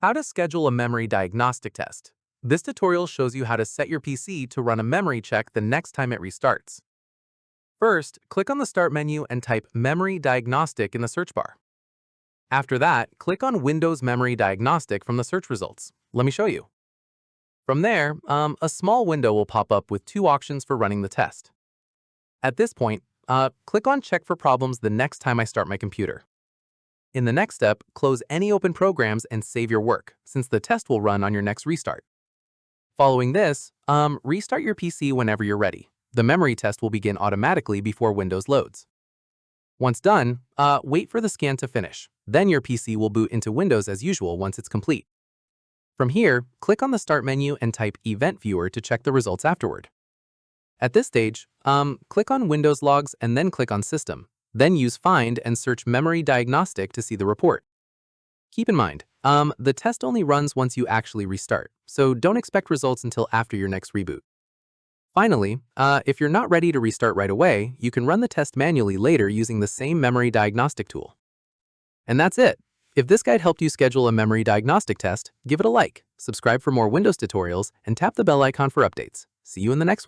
How to schedule a memory diagnostic test. This tutorial shows you how to set your PC to run a memory check the next time it restarts. First, click on the Start menu and type Memory Diagnostic in the search bar. After that, click on Windows Memory Diagnostic from the search results. Let me show you. From there, a small window will pop up with two options for running the test. At this point, click on Check for Problems the next time I start my computer. In the next step, close any open programs and save your work, since the test will run on your next restart. Following this, restart your PC whenever you're ready. The memory test will begin automatically before Windows loads. Once done, wait for the scan to finish. Then your PC will boot into Windows as usual once it's complete. From here, click on the Start menu and type Event Viewer to check the results afterward. At this stage, click on Windows Logs and then click on System. Then use Find and search Memory Diagnostic to see the report. Keep in mind, the test only runs once you actually restart, so don't expect results until after your next reboot. Finally, if you're not ready to restart right away, you can run the test manually later using the same memory diagnostic tool. And that's it. If this guide helped you schedule a memory diagnostic test, give it a like, subscribe for more Windows tutorials, and tap the bell icon for updates. See you in the next one.